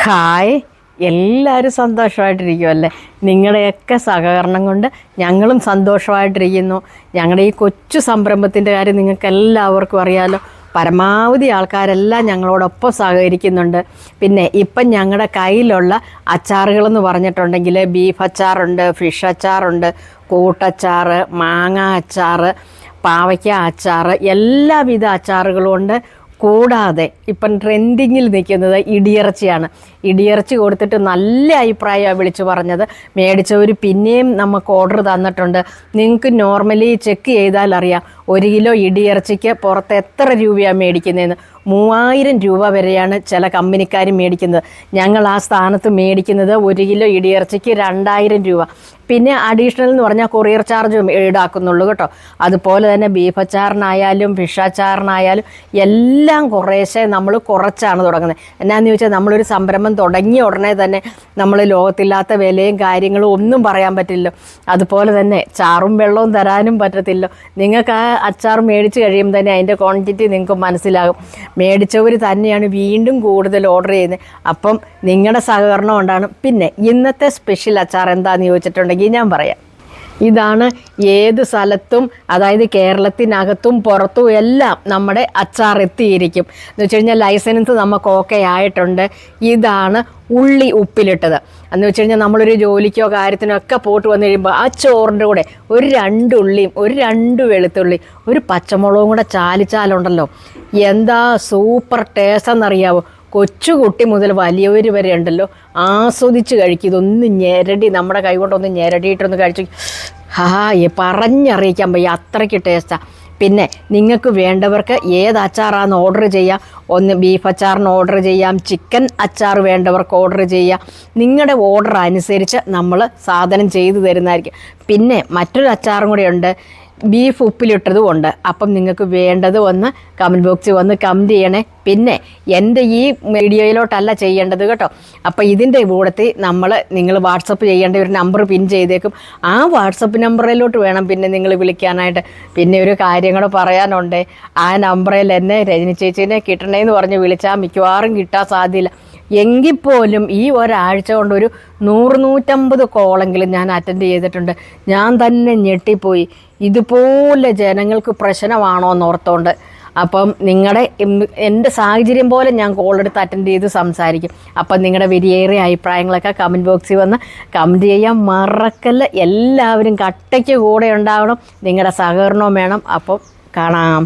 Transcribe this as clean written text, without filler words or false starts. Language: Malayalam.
ഹായ്, എല്ലാവരും സന്തോഷമായിട്ടിരിക്കുമല്ലേ? നിങ്ങളുടെയൊക്കെ സഹകരണം കൊണ്ട് ഞങ്ങളും സന്തോഷമായിട്ടിരിക്കുന്നു. ഞങ്ങളുടെ ഈ കൊച്ചു സംരംഭത്തിൻ്റെ കാര്യം നിങ്ങൾക്ക് എല്ലാവർക്കും അറിയാമല്ലോ. പരമാവധി ആൾക്കാരെല്ലാം ഞങ്ങളോടൊപ്പം സഹകരിക്കുന്നുണ്ട്. പിന്നെ ഇപ്പം ഞങ്ങളുടെ കയ്യിലുള്ള അച്ചാറുകളെന്ന് പറഞ്ഞിട്ടുണ്ടെങ്കിൽ ബീഫ് അച്ചാറുണ്ട്, ഫിഷ് അച്ചാറുണ്ട്, കൂട്ടച്ചാർ, മാങ്ങ അച്ചാർ, പാവയ്ക്ക അച്ചാർ, എല്ലാവിധ അച്ചാറുകളും ഉണ്ട്. കൂടാതെ ഇപ്പം ട്രെൻഡിങ്ങിൽ നിൽക്കുന്നത് ഇടിയിറച്ചിയാണ്. ഇടിയിറച്ചി കൊടുത്തിട്ട് നല്ല അഭിപ്രായമാണ് വിളിച്ചു പറഞ്ഞത്. മേടിച്ചവർ പിന്നെയും നമുക്ക് ഓർഡർ തന്നിട്ടുണ്ട്. നിങ്ങൾക്ക് നോർമലി ചെക്ക് ചെയ്താൽ അറിയാം 1 കിലോ ഇടിയിറച്ചിക്ക് പുറത്ത് എത്ര രൂപയാണ് മേടിക്കുന്നതെന്ന്. 3000 രൂപ വരെയാണ് ചില കമ്പനിക്കാർ മേടിക്കുന്നത്. ഞങ്ങൾ ആ സ്ഥാനത്ത് മേടിക്കുന്നത് 1 കിലോ ഇടിയിറച്ചിക്ക് 2000 രൂപ. പിന്നെ അഡീഷണൽ എന്ന് പറഞ്ഞാൽ കൊറിയർ ചാർജ് ഈടാക്കുന്നുള്ളൂ കേട്ടോ. അതുപോലെ തന്നെ ബീഫ് അച്ചാറിനായാലും ഫിഷ് അച്ചാറിനായാലും എല്ലാം കുറേശ്ശെ നമ്മൾ കുറച്ചാണ് തുടങ്ങുന്നത്. എന്നാന്ന് ചോദിച്ചാൽ നമ്മളൊരു സംരംഭം തുടങ്ങിയ ഉടനെ തന്നെ നമ്മൾ ലോകത്തില്ലാത്ത വിലയും കാര്യങ്ങളും ഒന്നും പറയാൻ പറ്റില്ല. അതുപോലെ തന്നെ ചാറും വെള്ളവും തരാനും പറ്റത്തില്ല. നിങ്ങൾക്ക് ആ അച്ചാർ മേടിച്ച് കഴിയുമ്പോൾ തന്നെ അതിൻ്റെ ക്വാണ്ടിറ്റി നിങ്ങൾക്ക് മനസ്സിലാകും. മേടിച്ചവർ തന്നെയാണ് വീണ്ടും കൂടുതൽ ഓർഡർ ചെയ്യുന്നത്. അപ്പം നിങ്ങളുടെ സഹകരണം കൊണ്ടാണ്. പിന്നെ ഇന്നത്തെ സ്പെഷ്യൽ അച്ചാർ എന്താണെന്ന് ചോദിച്ചിട്ടുണ്ടെങ്കിൽ ഞാൻ പറയാം. ഇതാണ് ഏത് സ്ഥലത്തും, അതായത് കേരളത്തിനകത്തും പുറത്തും എല്ലാം നമ്മുടെ അച്ചാർ എത്തിയിരിക്കും എന്ന് വെച്ച് കഴിഞ്ഞാൽ ലൈസൻസ് നമുക്ക് ഓക്കെ ആയിട്ടുണ്ട്. ഇതാണ് ഉള്ളി ഉപ്പിലിട്ടത് എന്ന് വെച്ച് കഴിഞ്ഞാൽ നമ്മളൊരു ജോലിക്കോ കാര്യത്തിനോ ഒക്കെ പോയിട്ട് വന്നു കഴിയുമ്പോൾ ആ ചോറിൻ്റെ കൂടെ ഒരു 2 ഉള്ളിയും ഒരു 2 വെളുത്തുള്ളി ഒരു പച്ചമുളകും കൂടെ ചാലിച്ചാലുണ്ടല്ലോ, എന്താ സൂപ്പർ ടേസ്റ്റ് എന്നറിയാവോ. കൊച്ചുകുട്ടി മുതൽ വലിയവർ വരെ ഉണ്ടല്ലോ ആസ്വദിച്ച് കഴിക്കും. ഇതൊന്ന് ഞെരടി നമ്മുടെ കൈ കൊണ്ടൊന്ന് ഞെരടിയിട്ടൊന്ന് കഴിച്ചു പറഞ്ഞറിയിക്കാൻ വയ്യ, അത്രയ്ക്ക് ടേസ്റ്റാണ്. പിന്നെ നിങ്ങൾക്ക് വേണ്ടവർക്ക് ഏത് അച്ചാറാന്ന് ഓർഡർ ചെയ്യാം. ഒന്ന് ബീഫ് അച്ചാറിന് ഓർഡർ ചെയ്യാം, ചിക്കൻ അച്ചാർ വേണ്ടവർക്ക് ഓർഡർ ചെയ്യാം. നിങ്ങളുടെ ഓർഡർ അനുസരിച്ച് നമ്മൾ സാധനം ചെയ്തു തരുന്നതായിരിക്കും. പിന്നെ മറ്റൊരു അച്ചാറും കൂടെ ഉണ്ട്, ബീഫ് ഉപ്പിലിട്ടതും ഉണ്ട്. അപ്പം നിങ്ങൾക്ക് വേണ്ടത് ഒന്ന് കമൻറ്റ് ബോക്സിൽ വന്ന് കമൻറ്റ് ചെയ്യണേ. പിന്നെ എൻ്റെ ഈ വീഡിയോയിലോട്ടല്ല ചെയ്യേണ്ടത് കേട്ടോ. അപ്പോൾ ഇതിൻ്റെ കൂടത്തിൽ നിങ്ങൾ വാട്സപ്പ് ചെയ്യേണ്ട ഒരു നമ്പർ പിൻ ചെയ്തേക്കും. ആ വാട്സപ്പ് നമ്പറിലോട്ട് വേണം പിന്നെ നിങ്ങൾ വിളിക്കാനായിട്ട്. പിന്നെ ഒരു കാര്യം കൂടെ പറയാനുണ്ട്. ആ നമ്പറിൽ എന്നെ രജനി ചേച്ചീനെ കിട്ടണേന്ന് പറഞ്ഞ് വിളിച്ചാൽ മിക്കവാറും കിട്ടാൻ സാധ്യതയില്ല. എങ്കിൽ പോലും ഈ ഒരാഴ്ച കൊണ്ട് ഒരു 100-150 കോളെങ്കിലും ഞാൻ അറ്റൻഡ് ചെയ്തിട്ടുണ്ട്. ഞാൻ തന്നെ ഞെട്ടിപ്പോയി. ഇതുപോലെ ജനങ്ങൾക്ക് പ്രശ്നമാണോ എന്നോർത്തോണ്ട്. അപ്പം എൻ്റെ സാഹചര്യം പോലെ ഞാൻ കോളെടുത്ത് അറ്റൻഡ് ചെയ്ത് സംസാരിക്കും. അപ്പം നിങ്ങളുടെ വിലയേറിയ അഭിപ്രായങ്ങളൊക്കെ കമൻറ്റ് ബോക്സിൽ വന്ന് കമൻറ്റ് ചെയ്യാൻ മറക്കല്ല. എല്ലാവരും കട്ടയ്ക്ക് കൂടെ ഉണ്ടാവണം. നിങ്ങളുടെ സഹകരണവും വേണം. അപ്പം കാണാം.